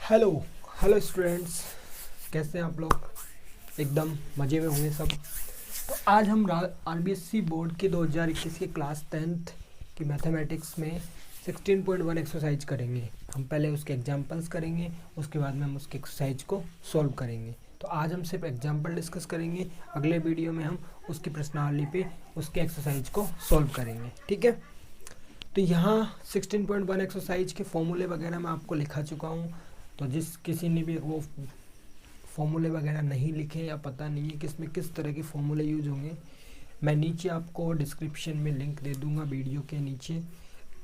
Hello hello students, कैसे हैं आप लोग? एकदम मज़े में होंगे सब। तो आज हम आरबीएससी बोर्ड के 2021 के क्लास 10th की मैथमेटिक्स में 16.1 एक्सरसाइज करेंगे। हम पहले उसके एग्जांपल्स करेंगे, उसके बाद में हम उसके एक्सरसाइज को सॉल्व करेंगे। तो आज हम सिर्फ एग्जांपल डिस्कस करेंगे, अगले वीडियो में हम उसकी प्रश्नावली पे उसके एक्सरसाइज को सॉल्व करेंगे, ठीक है? तो यहाँ 16.1 एक्सरसाइज के फॉर्मूले वगैरह मैं आपको लिखा चुका हूँ। तो जिस किसी ने भी वो फॉर्मूले वगैरह नहीं लिखे या पता नहीं है कि इसमें किस तरह के फॉर्मूले यूज होंगे, मैं नीचे आपको डिस्क्रिप्शन में लिंक दे दूंगा वीडियो के नीचे,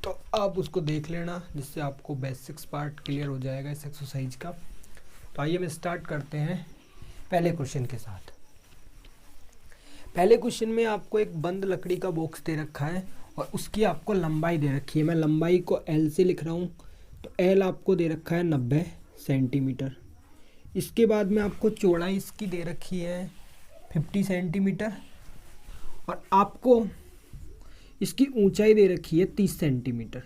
तो आप उसको देख लेना, जिससे आपको बेसिक्स पार्ट क्लियर हो जाएगा इस एक्सरसाइज का। तो आइए हम स्टार्ट करते हैं पहले क्वेश्चन के साथ। पहले क्वेश्चन में आपको एक बंद लकड़ी का बॉक्स दे रखा है और उसकी आपको लंबाई दे रखी है। मैं लंबाई को L से लिख रहा हूँ। तो L आपको दे रखा है 90 सेंटीमीटर। इसके बाद में आपको चौड़ाई इसकी दे रखी है 50 सेंटीमीटर और आपको इसकी ऊंचाई दे रखी है 30 सेंटीमीटर।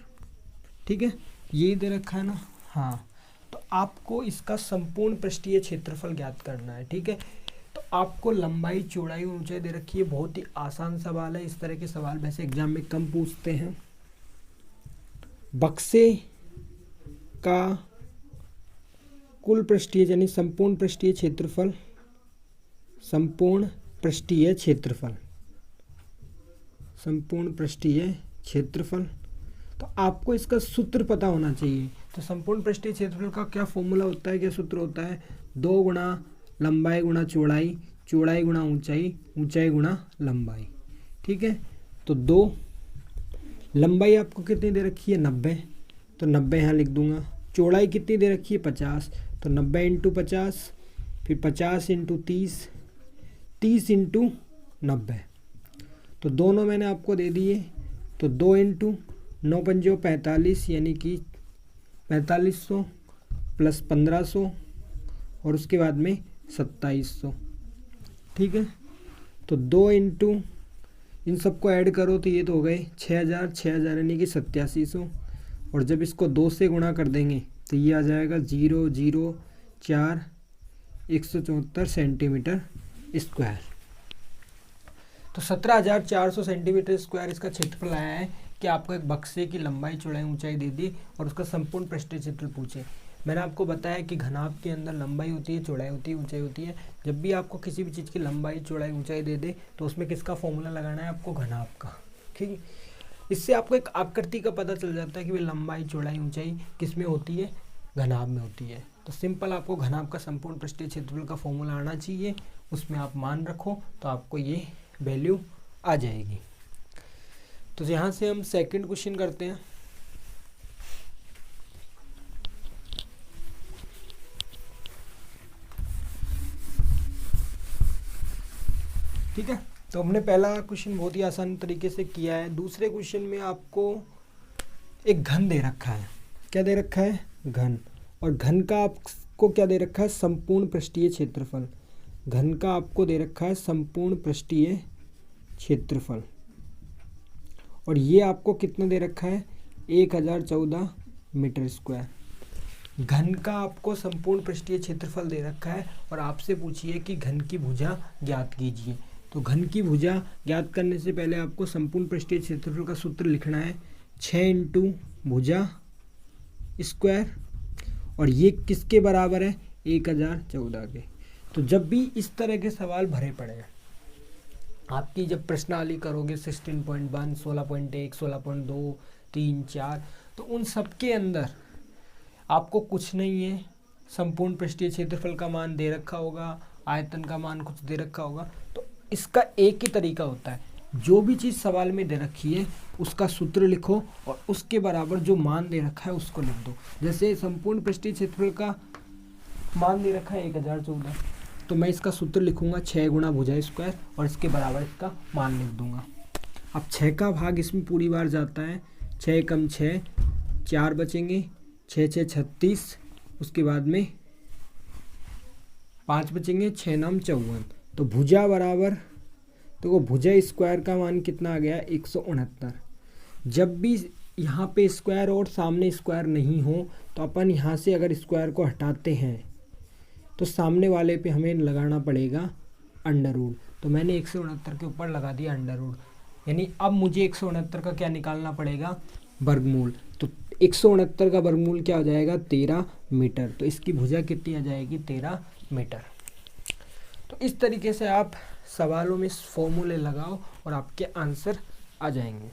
ठीक है, ये दे रखा है ना? हाँ। तो आपको इसका संपूर्ण पृष्ठीय क्षेत्रफल ज्ञात करना है। ठीक है, तो आपको लंबाई, चौड़ाई, ऊंचाई दे रखी है। बहुत ही आसान सवाल है। इस तरह के सवाल वैसे एग्जाम में कम पूछते हैं। बक्से का कुल पृष्ठीय यानी संपूर्ण पृष्ठीय क्षेत्रफल, संपूर्ण पृष्ठीय क्षेत्रफल, संपूर्ण पृष्ठीय क्षेत्रफल। तो आपको इसका सूत्र पता होना चाहिए। तो संपूर्ण पृष्ठीय क्षेत्रफल का क्या फॉर्मूला होता है, क्या सूत्र होता है? 2 गुणा लंबाई गुणा चौड़ाई, चौड़ाई गुणा ऊंचाई, ऊंचाई गुणा लंबाई। ठीक है, तो 2 लंबाई आपको कितनी दे रखी है? 90। तो 90 यहाँ लिख दूंगा। चौड़ाई कितनी दे रखी है? 50। तो 90 इंटू 50, फिर 50 इंटू 30, 30 इंटू 90। तो दोनों मैंने आपको दे दिए। तो 2 इंटू 9 पंजो 45, यानी कि 4500 प्लस 1500 और उसके बाद में 2700। ठीक है, तो 2 इंटू इन सबको ऐड करो तो ये तो हो गए 6000, 6000 यानी कि 8700। और जब इसको 2 से गुणा कर देंगे तो ये आ जाएगा 004 174 सेंटीमीटर स्क्वायर। तो 17,400 सेंटीमीटर स्क्वायर इसका क्षेत्रफल आया है कि आपको एक बक्से की लंबाई, चौड़ाई, ऊंचाई दे दी और उसका संपूर्ण पृष्ठीय क्षेत्रफल पूछे। मैंने आपको बताया कि घनाभ के अंदर लंबाई होती है, चौड़ाई होती है, ऊंचाई होती है। जब भी आपको किसी भी चीज़ की लंबाई, चौड़ाई, ऊंचाई दे दे तो उसमें किसका फॉर्मूला लगाना है? आपको घनाभ का। ठीक है, इससे आपको एक आकृति का पता चल जाता है कि भाई लंबाई, चौड़ाई, ऊंचाई किस में होती है? घनाभ में होती है। तो सिंपल आपको घनाभ का संपूर्ण पृष्ठीय क्षेत्रफल का फॉर्मूला आना चाहिए, उसमें आप मान रखो तो आपको ये वैल्यू आ जाएगी। तो यहाँ से हम सेकंड क्वेश्चन करते हैं। ठीक है, तो हमने पहला क्वेश्चन बहुत ही आसान तरीके से किया है। दूसरे क्वेश्चन में आपको एक घन दे रखा है। क्या दे रखा है? घन। और घन का आपको क्या दे रखा है? संपूर्ण पृष्ठीय क्षेत्रफल। घन का आपको दे रखा है संपूर्ण पृष्ठीय क्षेत्रफल। और ये आपको कितना दे रखा है? 1014 मीटर स्क्वायर। घन का आपको संपूर्ण पृष्ठीय क्षेत्रफल दे रखा है और आपसे पूछिए कि घन की भुजा ज्ञात कीजिए। तो घन की भुजा ज्ञात करने से पहले आपको संपूर्ण पृष्ठीय क्षेत्रफल का सूत्र लिखना है 6 इंटू भुजा स्क्वायर। और ये किसके बराबर है? 1014 के। तो जब भी इस तरह के सवाल भरे पड़े, आपकी जब प्रश्नावली करोगे 16.1, 16.1, 16.2, 3, 4, तो उन सब के अंदर आपको कुछ नहीं है, संपूर्ण पृष्ठीय क्षेत्रफल का मान दे रखा होगा, आयतन का मान कुछ दे रखा होगा। तो इसका एक ही तरीका होता है, जो भी चीज़ सवाल में दे रखी है उसका सूत्र लिखो और उसके बराबर जो मान दे रखा है उसको लिख दो। जैसे संपूर्ण पृष्ठीय क्षेत्रफल का मान दे रखा है 1014, तो मैं इसका सूत्र लिखूंगा 6 गुणा भुजा स्क्वायर और इसके बराबर इसका मान लिख दूंगा। अब 6 का भाग इसमें पूरी बार जाता है, 6 कम 6, 4 बचेंगे, 6 6 36, उसके बाद में 5 बचेंगे, 6 9 54। तो भुजा बराबर, तो वो भुजा स्क्वायर का मान कितना आ गया? 169। जब भी यहाँ पे स्क्वायर और सामने स्क्वायर नहीं हो तो अपन यहाँ से अगर स्क्वायर को हटाते हैं तो सामने वाले पे हमें लगाना पड़ेगा अंडर रूट। तो मैंने 169 के ऊपर लगा दिया अंडर रूट, यानी अब मुझे 169 का क्या निकालना पड़ेगा, वर्गमूल। तो 169 का वर्गमूल क्या हो जाएगा, 13 मीटर। तो इसकी भुजा कितनी आ जाएगी, 13 मीटर। तो इस तरीके से आप सवालों में फॉर्मूले लगाओ और आपके आंसर आ जाएंगे।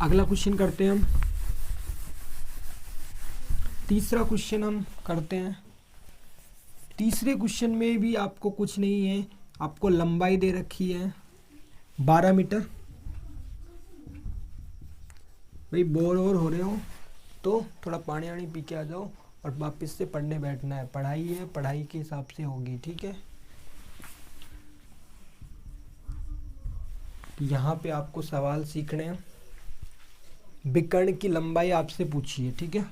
अगला क्वेश्चन करते हैं हम। तीसरा क्वेश्चन हम करते हैं। तीसरे क्वेश्चन में भी आपको कुछ नहीं है, आपको लंबाई दे रखी है 12 मीटर। भाई बोर हो रहे हो तो थोड़ा पानी वानी पी के आ जाओ और वापस से पढ़ने बैठना है। पढ़ाई है, पढ़ाई के हिसाब से होगी, ठीक है। यहाँ पे आपको सवाल सीखने हैं। विकर्ण की लंबाई आपसे पूछी है, ठीक है।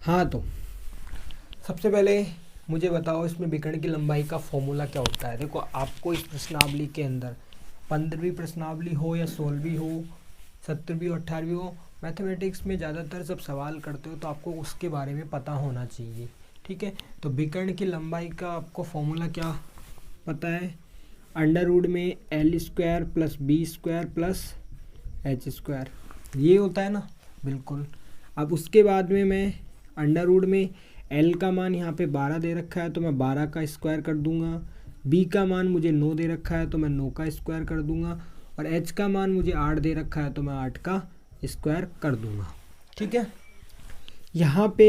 हाँ, तो सबसे पहले मुझे बताओ इसमें विकर्ण की लंबाई का फॉर्मूला क्या होता है। देखो, आपको इस प्रश्नावली के अंदर 15वीं प्रश्नावली हो या 16वीं हो, 17वीं हो, 18वीं हो, मैथमेटिक्स में ज़्यादातर जब सवाल करते हो तो आपको उसके बारे में पता होना चाहिए, ठीक है। तो विकर्ण की लंबाई का आपको फॉर्मूला क्या पता है, अंडर रूट में L square plus B square plus H square, ये होता है ना, बिल्कुल। अब उसके बाद में मैं अंडर रूट में L का मान यहाँ पे 12 दे रखा है तो मैं 12 का स्क्वायर कर दूंगा, B का मान मुझे 9 दे रखा है तो मैं 9 का स्क्वायर कर दूंगा, और H का मान मुझे 8 दे रखा है तो मैं 8 का स्क्वायर कर दूंगा, ठीक है। यहाँ पे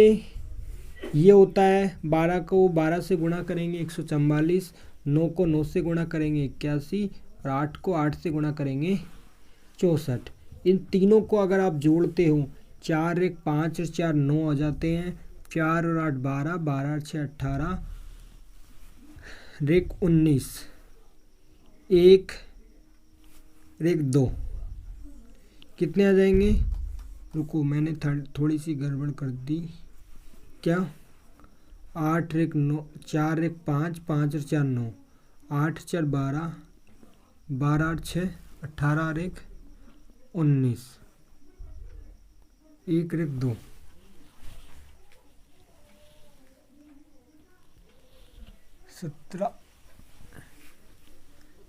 ये होता है 12 को 12 से गुणा करेंगे 144, 9 को 9 से गुणा करेंगे 81 और 8 को 8 से गुणा करेंगे 64। इन तीनों को अगर आप जोड़ते हो 4 1 5 और 4 9 आ जाते हैं, 4 और 8 12, 12 और 6 18, रेक 19, 1 रेक 2 कितने आ जाएंगे। रुको, मैंने थोड़ी सी गड़बड़ कर दी। क्या, 8 रेक 9, 4 रेक 5, 5 और 4 9, 8 4 12, 12 और 6 18 रेक 19, 1 रेक 2, 17,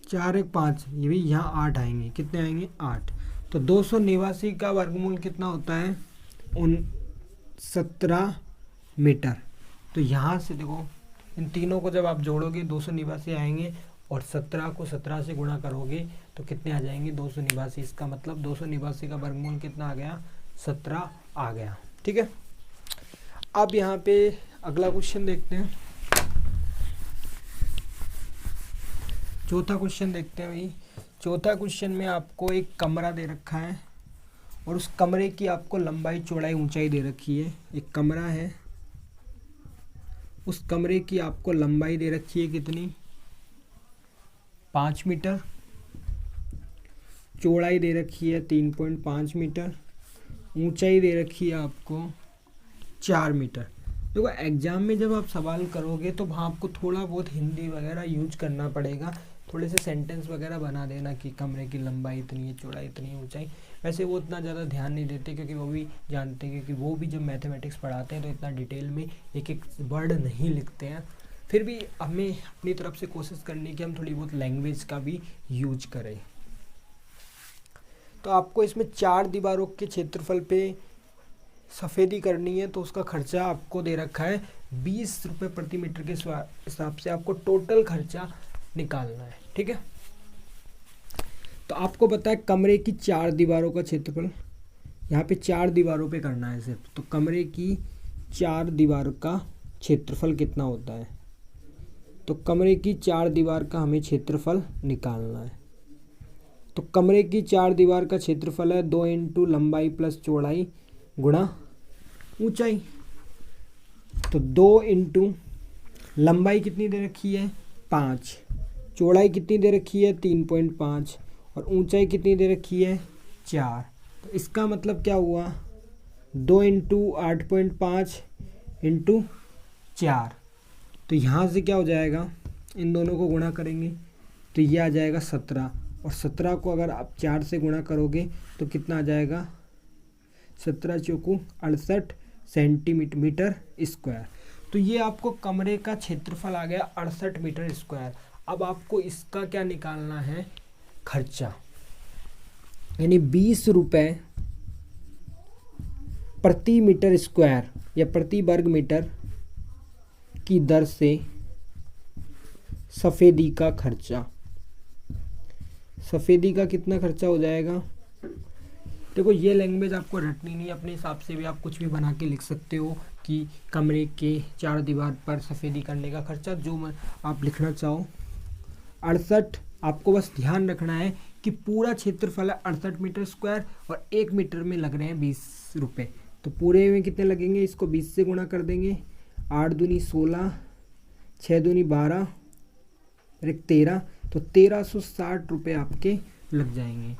4 1 5, ये भी यहाँ 8 आएंगे। कितने आएंगे, 8। तो 289 का वर्गमूल कितना होता है, 17 मीटर। तो यहाँ से देखो, इन तीनों को जब आप जोड़ोगे 289 आएंगे और 17 को 17 से गुणा करोगे तो कितने आ जाएंगे, 289। इसका मतलब 289 का वर्गमूल कितना आ गया, 17 आ गया, ठीक है। अब यहाँ पे अगला क्वेश्चन देखते हैं। चौथा क्वेश्चन देखते हैं भाई। चौथा क्वेश्चन में आपको एक कमरा दे रखा है और उस कमरे की आपको लंबाई चौड़ाई ऊंचाई दे रखी है। एक कमरा है, उस कमरे की आपको लंबाई दे रखी है कितनी, 5 मीटर, चौड़ाई दे रखी है 3.5 मीटर, ऊंचाई दे रखी है आपको 4 मीटर। देखो, एग्जाम में जब आप सवाल करोगे तो वहाँ आपको थोड़ा बहुत हिंदी वगैरह यूज करना पड़ेगा, थोड़े से सेंटेंस वगैरह बना देना कि कमरे की लंबाई इतनी है, चौड़ाई इतनी है, ऊंचाई। वैसे वो उतना ज़्यादा ध्यान नहीं देते क्योंकि वो भी जानते हैं, क्योंकि वो भी जब मैथमेटिक्स पढ़ाते हैं तो इतना डिटेल में एक एक वर्ड नहीं लिखते हैं। फिर भी हमें अपनी तरफ से कोशिश करनी है कि हम थोड़ी बहुत लैंग्वेज का भी यूज करें। तो आपको इसमें 4 दीवारों के क्षेत्रफल पे सफ़ेदी करनी है तो उसका खर्चा आपको दे रखा है 20 रुपये प्रति मीटर के हिसाब से आपको टोटल खर्चा निकालना है, ठीक है। तो आपको पता है कमरे की 4 दीवारों का क्षेत्रफल, यहाँ पे 4 दीवारों पे करना है सिर्फ। तो कमरे की 4 दीवार का क्षेत्रफल कितना होता है, तो कमरे की 4 दीवार का हमें क्षेत्रफल निकालना है। तो कमरे की 4 दीवार का क्षेत्रफल है 2 इंटू लंबाई प्लस चौड़ाई गुणा ऊंचाई। तो 2 इंटू लंबाई कितनी दे रखी है, 5, चौड़ाई कितनी दे रखी है 3.5 और ऊंचाई कितनी दे रखी है 4। तो इसका मतलब क्या हुआ, 2 इंटू 8.5 इंटू 4, तो यहाँ से क्या हो जाएगा, इन दोनों को गुणा करेंगे तो ये आ जाएगा 17, और 17 को अगर आप 4 से गुणा करोगे तो कितना आ जाएगा, 17 चौकू 68 सेंटीमीटर स्क्वायर। तो ये आपको कमरे का क्षेत्रफल आ गया 68 मीटर स्क्वायर। अब आपको इसका क्या निकालना है, खर्चा, यानी 20 रुपये प्रति मीटर स्क्वायर या प्रति वर्ग मीटर की दर से सफ़ेदी का खर्चा। सफ़ेदी का कितना खर्चा हो जाएगा, देखो ये लैंग्वेज आपको रटनी नहीं, अपने हिसाब से भी आप कुछ भी बना के लिख सकते हो कि कमरे के 4 दीवार पर सफ़ेदी करने का खर्चा, जो आप लिखना चाहो। 68, आपको बस ध्यान रखना है कि पूरा क्षेत्रफल है 68 मीटर स्क्वायर और 1 मीटर में लग रहे हैं 20 रुपये, तो पूरे में कितने लगेंगे, इसको 20 से गुणा कर देंगे, 8 दूनी 16, 6 दूनी 12, 13, तो 1360 रुपये आपके लग जाएंगे।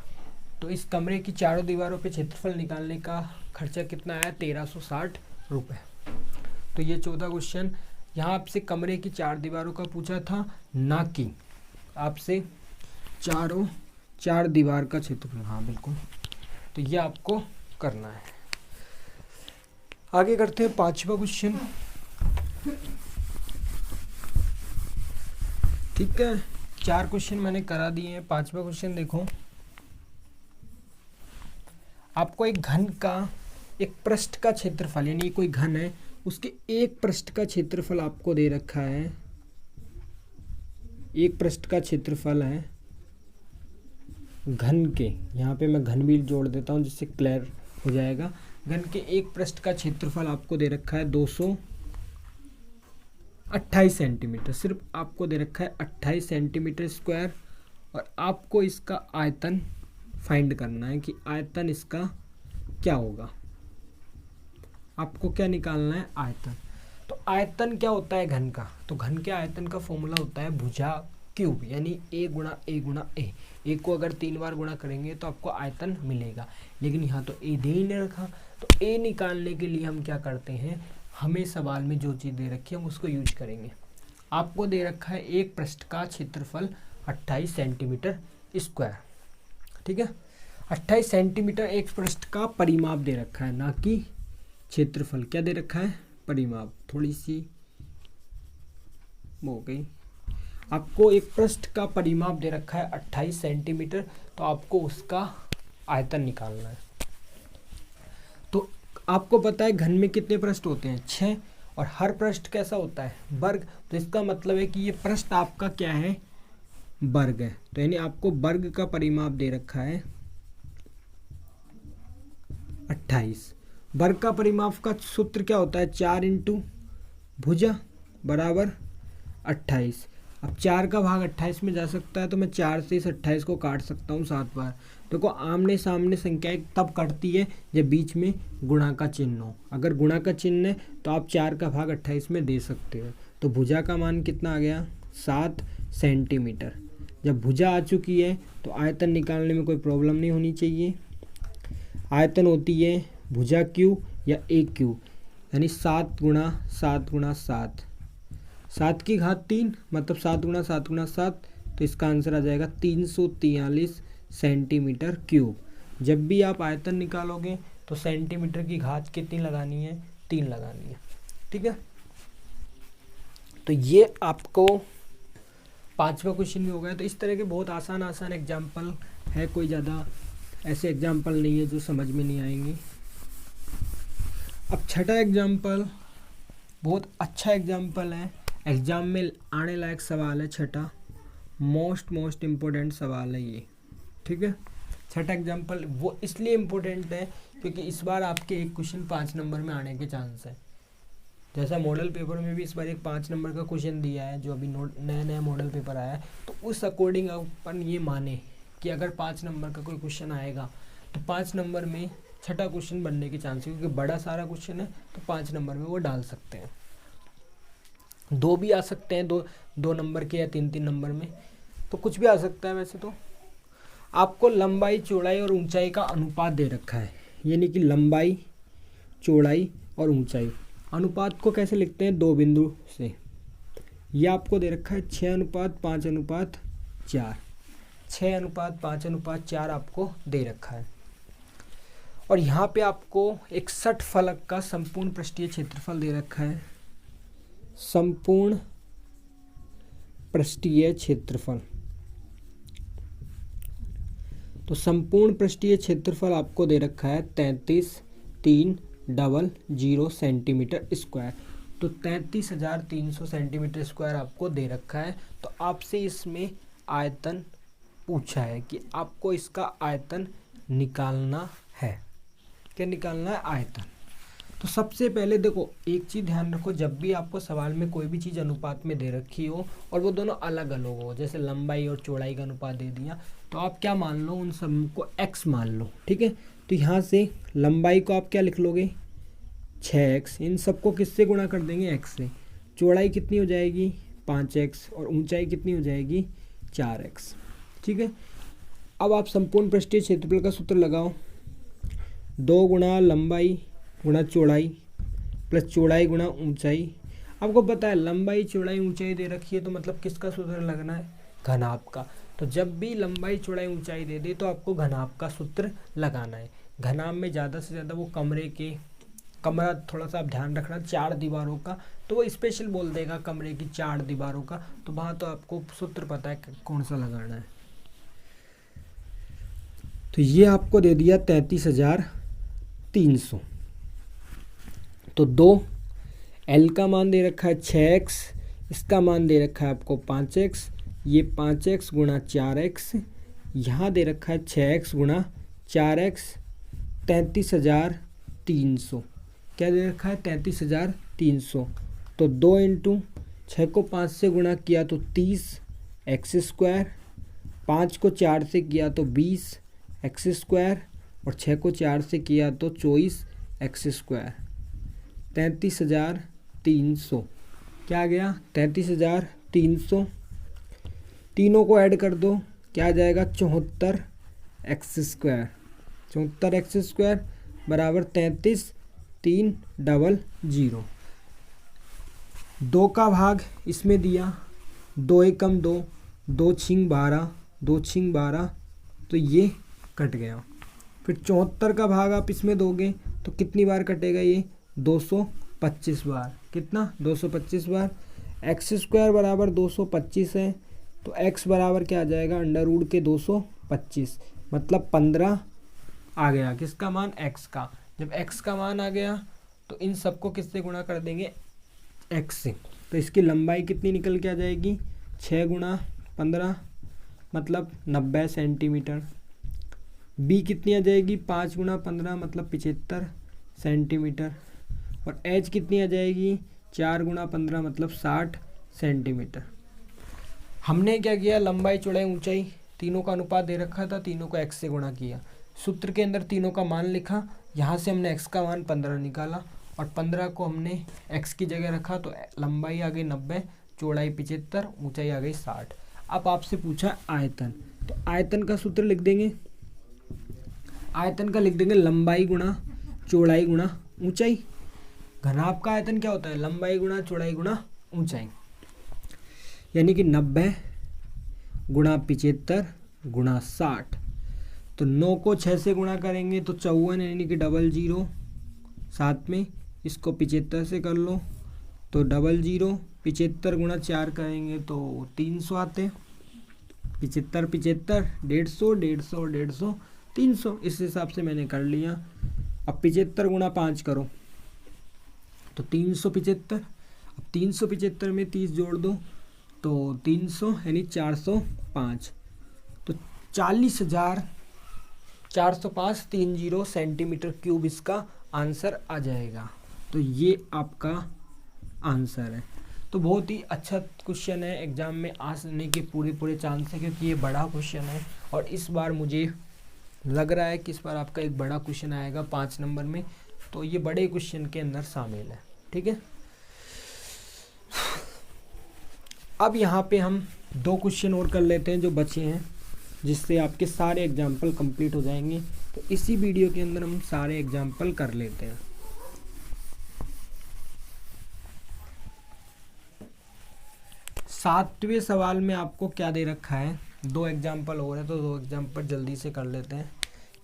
तो इस कमरे की चारों दीवारों पे क्षेत्रफल निकालने का खर्चा कितना आया, 1360 रुपये। तो ये 14 क्वेश्चन यहाँ आपसे कमरे की 4 दीवारों का पूछा था, ना कि आपसे 4 दीवार का क्षेत्रफल। हाँ बिल्कुल, तो ये आपको करना है। आगे करते हैं 5वां क्वेश्चन। ठीक है, 4 क्वेश्चन मैंने करा दिए हैं। 5वां क्वेश्चन देखो, आपको एक घन का एक पृष्ठ का क्षेत्रफल, यानी कोई घन है उसके एक पृष्ठ का क्षेत्रफल आपको दे रखा है, एक पृष्ठ का क्षेत्रफल है घन के, यहाँ पे मैं घन भी जोड़ देता हूँ जिससे क्लियर हो जाएगा। घन के एक पृष्ठ का क्षेत्रफल आपको दे रखा है 228 सेंटीमीटर, सिर्फ आपको दे रखा है 28 सेंटीमीटर स्क्वायर, और आपको इसका आयतन फाइंड करना है कि आयतन इसका क्या होगा। आपको क्या निकालना है, आयतन। तो आयतन क्या होता है घन का, तो घन के आयतन का फॉर्मूला होता है भुजा क्यूब, यानी a गुणा a गुणा a। a को अगर 3 बार गुणा करेंगे तो आपको आयतन मिलेगा, लेकिन यहाँ तो a दे ही नहीं रखा। तो a निकालने के लिए हम क्या करते हैं, हमें सवाल में जो चीज़ दे रखी है हम उसको यूज करेंगे। आपको दे रखा है एक पृष्ठ का क्षेत्रफल 28 सेंटीमीटर स्क्वायर, ठीक है। 28 सेंटीमीटर एक पृष्ठ का परिमाप दे रखा है, ना कि क्षेत्रफल। क्या दे रखा है, परिमाप। थोड़ी सी हो गई, आपको एक पृष्ठ का परिमाप दे रखा है 28 सेंटीमीटर, तो आपको उसका आयतन निकालना है। तो आपको पता है घन में कितने पृष्ठ होते हैं, 6, और हर पृष्ठ कैसा होता है, वर्ग। तो इसका मतलब है कि ये पृष्ठ आपका क्या है, वर्ग है। तो यानी आपको वर्ग का परिमाप दे रखा है 28। वर्ग का परिमाप का सूत्र क्या होता है, 4 इंटू भुजा बराबर 28। अब 4 का भाग 28 में जा सकता है, तो मैं 4 से इस 28 को काट सकता हूँ 7 बार। देखो आमने सामने संख्याएं तब कटती है जब बीच में गुणा का चिन्ह हो। अगर गुणा का चिन्ह है तो आप 4 का भाग 28 में दे सकते हो। तो भुजा का मान कितना आ गया, 7 सेंटीमीटर। जब भुजा आ चुकी है तो आयतन निकालने में कोई प्रॉब्लम नहीं होनी चाहिए। आयतन होती है भुजा क्यू या ए क्यू, यानी 7 गुणा 7 गुणा 7, 7 की घात 3, मतलब 7 गुणा 7 गुणा 7, तो इसका आंसर आ जाएगा 343 सेंटीमीटर क्यूब। जब भी आप आयतन निकालोगे तो सेंटीमीटर की घात कितनी लगानी है, 3 लगानी है, ठीक है। तो ये आपको 5वां क्वेश्चन भी हो गया। तो इस तरह के बहुत आसान आसान एग्जाम्पल है, कोई ज़्यादा ऐसे एग्जाम्पल नहीं है जो समझ में नहीं आएंगे। अब 6ठा एग्जाम्पल बहुत अच्छा एग्जाम्पल है, एग्जाम में आने लायक सवाल है। 6ठा मोस्ट इम्पोर्टेंट सवाल है ये, ठीक है। 6ठा एग्जाम्पल वो इसलिए इम्पोर्टेंट है क्योंकि इस बार आपके एक क्वेश्चन 5 नंबर में आने के चांस है। जैसा मॉडल पेपर में भी इस बार एक 5 नंबर का क्वेश्चन दिया है, जो अभी नया मॉडल पेपर आया है, तो उस अकॉर्डिंग अपन ये माने कि अगर 5 नंबर का कोई क्वेश्चन आएगा तो 5 नंबर में 6ठा क्वेश्चन बनने के चांस है, क्योंकि बड़ा सारा क्वेश्चन है तो 5 नंबर में वो डाल सकते हैं। 2 भी आ सकते हैं, 2 नंबर के या 3 नंबर में, तो कुछ भी आ सकता है। वैसे तो आपको लंबाई चौड़ाई और ऊंचाई का अनुपात दे रखा है, यानी कि लंबाई चौड़ाई और ऊंचाई। अनुपात को कैसे लिखते हैं, 2 बिंदु से। ये आपको दे रखा है 6:5:4, 6:5:4 आपको दे रखा है। और यहाँ पे आपको एक 60 फलक का संपूर्ण पृष्ठीय क्षेत्रफल दे रखा है, संपूर्ण पृष्ठीय क्षेत्रफल। तो संपूर्ण पृष्ठीय क्षेत्रफल आपको दे रखा है 33,300 सेंटीमीटर स्क्वायर। तो 33,300 सेंटीमीटर स्क्वायर आपको दे रखा है। तो आपसे इसमें आयतन पूछा है कि आपको इसका आयतन निकालना है। क्या निकालना है? आयतन। तो सबसे पहले देखो एक चीज़ ध्यान रखो, जब भी आपको सवाल में कोई भी चीज़ अनुपात में दे रखी हो और वो दोनों अलग अलग हो, जैसे लंबाई और चौड़ाई का अनुपात दे दिया, तो आप क्या मान लो, उन सब को x मान लो। ठीक है, तो यहाँ से लंबाई को आप क्या लिख लोगे? 6x। इन सबको किससे गुणा कर देंगे? x से। चौड़ाई कितनी हो जाएगी? 5x। और ऊंचाई कितनी हो जाएगी? 4x। ठीक है, अब आप संपूर्ण पृष्ठीय क्षेत्रफल का सूत्र लगाओ। 2 गुणा लंबाई गुणा चौड़ाई प्लस चौड़ाई गुणा ऊंचाई। आपको पता है लंबाई चौड़ाई ऊंचाई दे रखी है, तो मतलब किसका सूत्र लगना है? घनाभ का। तो जब भी लंबाई चौड़ाई ऊंचाई दे दे तो आपको घनाभ का सूत्र लगाना है। घनाभ में ज़्यादा से ज़्यादा वो कमरा थोड़ा सा आप ध्यान रखना, 4 दीवारों का, तो वो स्पेशल बोल देगा कमरे की 4 दीवारों का, तो वहाँ तो आपको सूत्र पता है कौन सा लगाना है। तो ये आपको दे दिया 33,300। तो 2 L का मान दे रखा है 6x, इसका मान दे रखा है आपको 5x, ये 5x गुणा 4x, यहाँ दे रखा है 6x गुणा 4x, 33,300। क्या दे रखा है? 33,300। तो 2 इंटू 6 को 5 से गुणा किया तो 30x², 5 को 4 से किया तो 20x², और 6 को 4 से किया तो 24x²। 33,300 क्या आ गया? 33,300। तीनों को ऐड कर दो, क्या आ जाएगा? 74x²। 74x² बराबर 33,300। 2 का भाग इसमें दिया, 2 एकम 2, 2 छिंग 12, 2 छिंग 12, तो ये कट गया। फिर 74 का भाग आप इसमें दोगे तो कितनी बार कटेगा? ये 225 बार। कितना? 225 बार। x² बराबर 225 है, तो x बराबर क्या आ जाएगा? √ के 225, मतलब 15 आ गया। किसका मान? x का। जब x का मान आ गया तो इन सबको किससे गुणा कर देंगे? x से। तो इसकी लंबाई कितनी निकल के आ जाएगी? 6 गुणा 15 मतलब 90 सेंटीमीटर। b कितनी आ जाएगी? 5 गुणा 15 मतलब 75 सेंटीमीटर। और h कितनी आ जाएगी? 4 गुणा 15 मतलब 60 सेंटीमीटर। हमने क्या किया? लंबाई चौड़ाई ऊंचाई तीनों का अनुपात दे रखा था, तीनों को x से गुणा किया, सूत्र के अंदर तीनों का मान लिखा, यहाँ से हमने x का मान 15 निकाला और 15 को हमने x की जगह रखा, तो लंबाई आ गई 90, चौड़ाई 75, ऊंचाई आ गई 60। अब आपसे पूछा आयतन, तो आयतन का सूत्र लिख देंगे। आयतन का लिख देंगे लंबाई गुणा चौड़ाई गुणा ऊंचाई। घनाभ का आयतन क्या होता है? लंबाई गुणा चौड़ाई गुणा ऊंचाई, यानी कि 90 गुणा 75 गुणा 60। तो 9 को 6 से गुणा करेंगे तो 54, यानी कि 00, साथ में इसको 75 से कर लो तो 00, 75 गुणा 4 करेंगे तो 300 आते। 75 75, 150, 150, 150, 300, इस हिसाब से मैंने कर लिया। अब 75 गुणा 5 करो तो 375। अब 375 में 30 जोड़ दो तो 300, यानी 405। तो 40,405 सेंटीमीटर क्यूब इसका आंसर आ जाएगा। तो ये आपका आंसर है। तो बहुत ही अच्छा क्वेश्चन है, एग्जाम में आने के पूरे चांस है, क्योंकि ये बड़ा क्वेश्चन है और इस बार मुझे लग रहा है कि इस बार आपका एक बड़ा क्वेश्चन आएगा 5 नंबर में, तो ये बड़े क्वेश्चन के अंदर शामिल है। ठीक है, अब यहाँ पे हम 2 क्वेश्चन और कर लेते हैं जो बचे हैं, जिससे आपके सारे एग्जाम्पल कंप्लीट हो जाएंगे। तो इसी वीडियो के अंदर हम सारे एग्जाम्पल कर लेते हैं। 7वें सवाल में आपको क्या दे रखा है, 2 एग्जाम्पल हो रहे हैं तो 2 एग्जाम्पल जल्दी से कर लेते हैं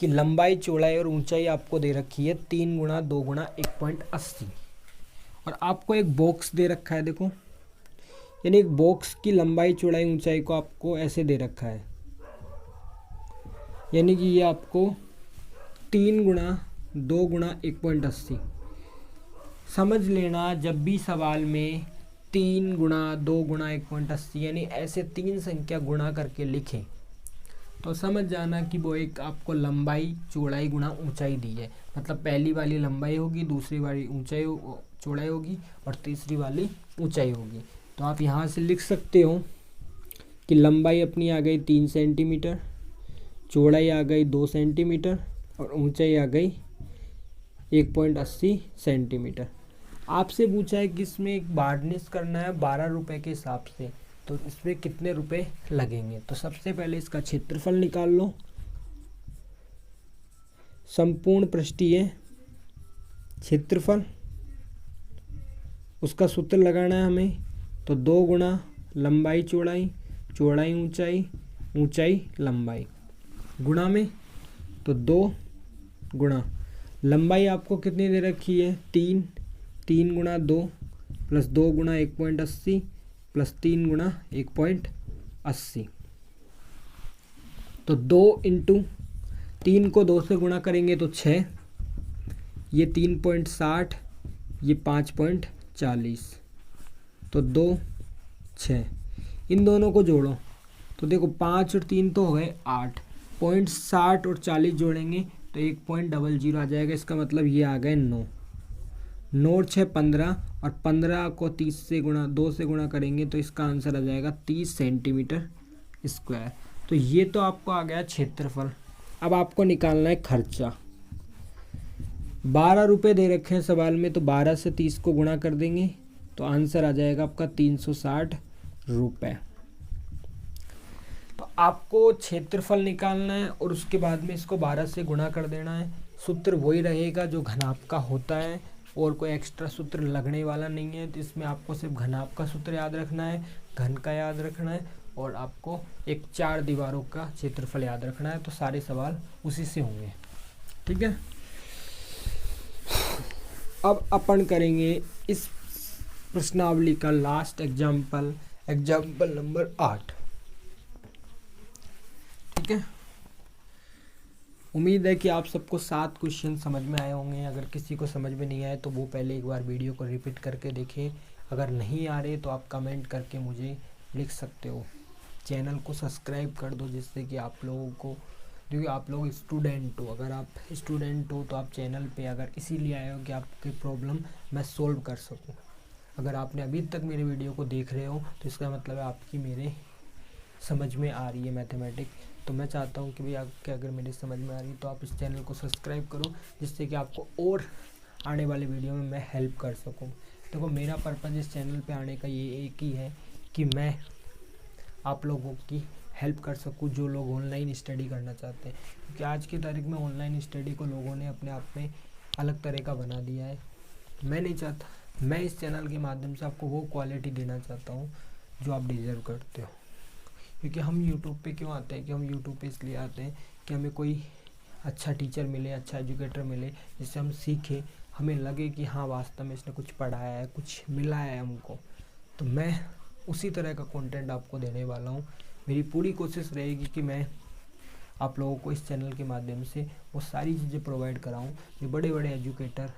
कि लंबाई चौड़ाई और ऊंचाई आपको दे रखी है 3 गुणा 2 गुणा 1.80 और आपको एक बॉक्स दे रखा है। देखो यानी एक बॉक्स की लंबाई चौड़ाई ऊंचाई को आपको ऐसे दे रखा है, यानी कि ये आपको 3 गुणा 2 गुणा 1.80। समझ लेना जब भी सवाल में 3 गुणा 2 गुणा 1.80 यानी ऐसे 3 संख्या गुणा करके लिखें तो समझ जाना कि वो एक आपको लंबाई चौड़ाई गुणा ऊंचाई दी है। मतलब पहली वाली लंबाई होगी, दूसरी वाली ऊंचाई चौड़ाई होगी और तीसरी वाली ऊंचाई होगी। तो आप यहाँ से लिख सकते हो कि लंबाई अपनी आ गई 3 सेंटीमीटर, चौड़ाई आ गई 2 सेंटीमीटर और ऊंचाई आ गई 1.80 सेंटीमीटर। आपसे पूछा है कि इसमें एक वार्निश करना है 12 रुपये के हिसाब से, तो इसमें कितने रुपए लगेंगे। तो सबसे पहले इसका क्षेत्रफल निकाल लो। संपूर्ण पृष्ठीय क्षेत्रफल, उसका सूत्र लगाना है हमें। तो 2 गुणा लंबाई चौड़ाई, चौड़ाई ऊंचाई, ऊंचाई लंबाई, गुणा में तो 2 गुणा लंबाई आपको कितनी दे रखी है 3, 3 गुणा 2 प्लस 2 गुणा 1.80 प्लस 3 गुणा 1.80। तो 2 इंटू 3 को 2 से गुणा करेंगे तो 6, ये 3.60, ये 5.40, तो 2 6। इन दोनों को जोड़ो तो देखो 5 और 3 तो हो गए 8, 0.60 और 40 जोड़ेंगे तो 1.00 आ जाएगा। इसका मतलब ये आ गए 9, 9 और 6 15 और 15 को 30 से गुणा 2 से गुणा करेंगे तो इसका आंसर आ जाएगा 30 सेंटीमीटर स्क्वायर। तो ये तो आपको आ गया क्षेत्रफल। अब आपको निकालना है खर्चा। 12 रुपये दे रखे हैं सवाल में, तो 12 से 30 को गुणा कर देंगे तो आंसर आ जाएगा आपका 360 रुपये। तो आपको क्षेत्रफल निकालना है और उसके बाद में इसको 12 से गुणा कर देना है। सूत्र वही रहेगा जो घनाभ का होता है और कोई एक्स्ट्रा सूत्र लगने वाला नहीं है। तो इसमें आपको सिर्फ घनाभ का सूत्र याद रखना है, घन का याद रखना है और आपको एक 4 दीवारों का क्षेत्रफल याद रखना है। तो सारे सवाल उसी से होंगे, ठीक है। अब अपन करेंगे इस प्रश्नावली का लास्ट एग्जाम्पल, एग्जाम्पल नंबर 8, ठीक है। उम्मीद है कि आप सबको 7 क्वेश्चन समझ में आए होंगे। अगर किसी को समझ में नहीं आए तो वो पहले एक बार वीडियो को रिपीट करके देखें। अगर नहीं आ रहे तो आप कमेंट करके मुझे लिख सकते हो। चैनल को सब्सक्राइब कर दो जिससे कि आप लोगों को, क्योंकि आप लोग स्टूडेंट हो, अगर आप स्टूडेंट हो तो आप चैनल पे अगर इसीलिए आए हो कि आपकी प्रॉब्लम मैं सोल्व कर सकूं। अगर आपने अभी तक मेरे वीडियो को देख रहे हो तो इसका मतलब है आपकी मेरे समझ में आ रही है मैथमेटिक्स। तो मैं चाहता हूँ कि भाई आपके अगर मेरी समझ में आ रही है तो आप इस चैनल को सब्सक्राइब करो जिससे कि आपको और आने वाले वीडियो में मैं हेल्प कर सकूँ। देखो मेरा पर्पज़ इस चैनल पे आने का ये एक ही है कि मैं आप लोगों की हेल्प कर सकूँ जो लोग ऑनलाइन स्टडी करना चाहते हैं, क्योंकि आज की तारीख में ऑनलाइन स्टडी को लोगों ने अपने आप में अलग तरह का बना दिया है। मैं नहीं चाहता, मैं इस चैनल के माध्यम से आपको वो क्वालिटी देना चाहता हूँ जो आप डिज़र्व करते हो। क्योंकि हम यूट्यूब पे क्यों आते हैं कि हम यूट्यूब पे इसलिए आते हैं कि हमें कोई अच्छा टीचर मिले, अच्छा एजुकेटर मिले जिससे हम सीखें, हमें लगे कि हाँ वास्तव में इसने कुछ पढ़ाया है, कुछ मिला है हमको। तो मैं उसी तरह का कंटेंट आपको देने वाला हूँ। मेरी पूरी कोशिश रहेगी कि मैं आप लोगों को इस चैनल के माध्यम से वो सारी चीज़ें प्रोवाइड कराऊँ जो बड़े बड़े एजुकेटर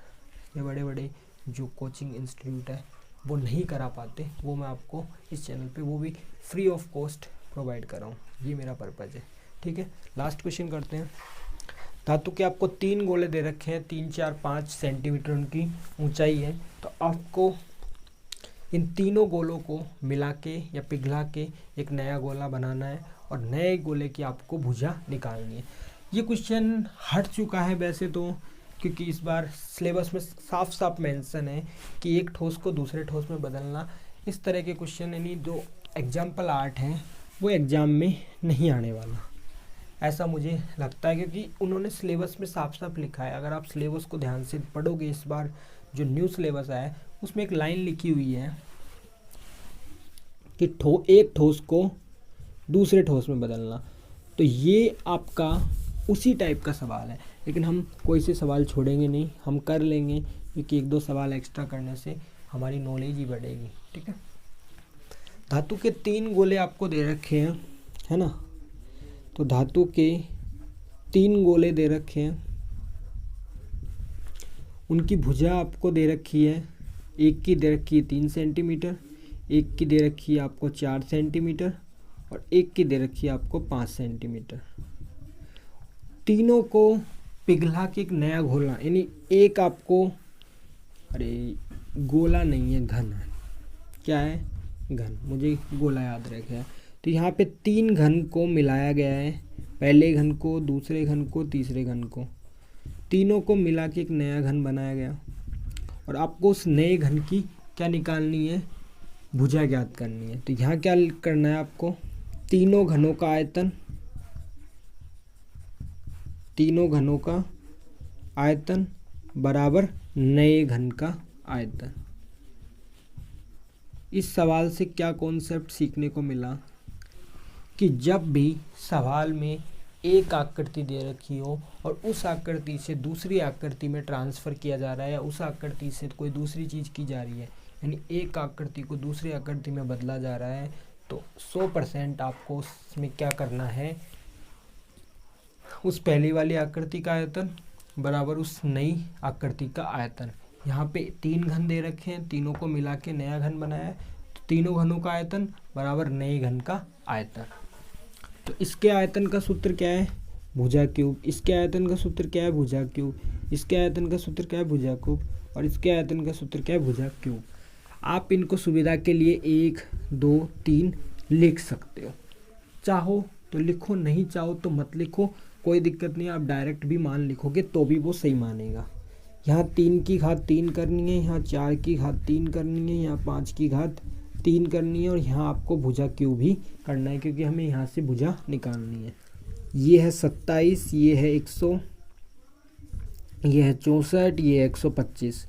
या बड़े बड़े जो कोचिंग इंस्टीट्यूट है वो नहीं करा पाते, वो मैं आपको इस चैनल पे वो भी फ्री ऑफ कॉस्ट प्रोवाइड कराऊँ। ये मेरा पर्पज़ है, ठीक है। लास्ट क्वेश्चन करते हैं। धातु के आपको 3 गोले दे रखे हैं, 3 4 5 सेंटीमीटर उनकी ऊंचाई है। तो आपको इन तीनों गोलों को मिला के या पिघला के एक नया गोला बनाना है और नए गोले की आपको भुजा निकालनी है। ये क्वेश्चन हट चुका है वैसे तो, क्योंकि इस बार सिलेबस में साफ साफ मेंशन है कि एक ठोस को दूसरे ठोस में बदलना। इस तरह के क्वेश्चन यानी जो एग्जाम्पल 8 हैं वो एग्ज़ाम में नहीं आने वाला, ऐसा मुझे लगता है, क्योंकि उन्होंने सिलेबस में साफ साफ लिखा है। अगर आप सिलेबस को ध्यान से पढ़ोगे, इस बार जो न्यू सिलेबस आया है उसमें एक लाइन लिखी हुई है कि एक ठोस को दूसरे ठोस में बदलना। तो ये आपका उसी टाइप का सवाल है, लेकिन हम कोई से सवाल छोड़ेंगे नहीं, हम कर लेंगे, क्योंकि 1-2 सवाल एक्स्ट्रा करने से हमारी नॉलेज ही बढ़ेगी। ठीक है। धातु के 3 गोले आपको दे रखे हैं, है ना। तो धातु के 3 गोले दे रखे हैं, उनकी भुजा आपको दे रखी है, एक की दे रखी है 3 सेंटीमीटर, एक की दे रखी है आपको 4 सेंटीमीटर और एक की दे रखी है आपको 5 सेंटीमीटर। तीनों को पिघला के एक नया घोला, यानी एक आपको, अरे गोला नहीं है, घन है। क्या है? घन। मुझे गोला याद रह गया। तो यहाँ पे 3 घन को मिलाया गया है, पहले घन को, दूसरे घन को, तीसरे घन को, तीनों को मिला के एक नया घन बनाया गया। और आपको उस नए घन की क्या निकालनी है? भुजा ज्ञात करनी है। तो यहाँ क्या करना है आपको? तीनों घनों का आयतन, तीनों घनों का आयतन बराबर नए घन का आयतन। इस सवाल से क्या कॉन्सेप्ट सीखने को मिला कि जब भी सवाल में एक आकृति दे रखी हो और उस आकृति से दूसरी आकृति में ट्रांसफ़र किया जा रहा है या उस आकृति से कोई दूसरी चीज़ की जा रही है, यानी एक आकृति को दूसरी आकृति में बदला जा रहा है, तो 100% आपको उसमें क्या करना है? उस पहली वाली आकृति का आयतन बराबर उस नई आकृति का आयतन। यहाँ पे 3 घन दे रखे हैं, तीनों को मिला के नया घन बनाया है, तो तीनों घनों का आयतन बराबर नए घन का आयतन। तो इसके आयतन का सूत्र क्या है? भुजा क्यूब। इसके आयतन का सूत्र क्या है? भुजा क्यूब। इसके आयतन का सूत्र क्या है? भुजा क्यूब। और इसके आयतन का सूत्र क्या है? भुजा क्यूब। आप इनको सुविधा के लिए 1, 2, 3 लिख सकते हो, चाहो तो लिखो, नहीं चाहो तो मत लिखो, कोई दिक्कत नहीं। आप डायरेक्ट भी मान लिखोगे तो भी वो सही मानेगा। यहाँ 3 की घात 3 करनी है, यहाँ 4 की घात 3 करनी है, यहाँ 5 की घात 3 करनी है और यहाँ आपको भुजा क्यूब भी करना है, क्योंकि हमें यहाँ से भुजा निकालनी है। ये है 27, ये है 100, ये है 64, ये है 125।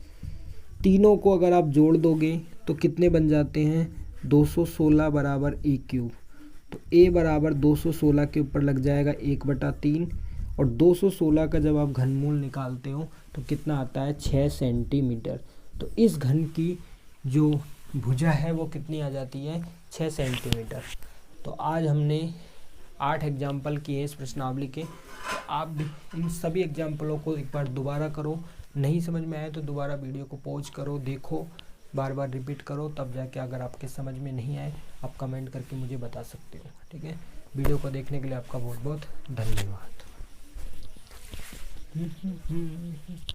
तीनों को अगर आप जोड़ दोगे तो कितने बन जाते हैं? 216 बराबर a क्यूब। तो a बराबर 216 के ऊपर लग जाएगा 1/3, और 216 का जब आप घनमूल निकालते हो तो कितना आता है? 6 सेंटीमीटर। तो इस घन की जो भुजा है वो कितनी आ जाती है? 6 सेंटीमीटर। तो आज हमने 8 एग्जाम्पल किए इस प्रश्नावली के। तो आप भी इन सभी एग्जाम्पलों को एक बार दोबारा करो, नहीं समझ में आए तो दोबारा वीडियो को पॉज करो, देखो, बार बार रिपीट करो, तब जाके अगर आपके समझ में नहीं आए आप कमेंट करके मुझे बता सकते हो। ठीक है। वीडियो को देखने के लिए आपका बहुत बहुत धन्यवाद।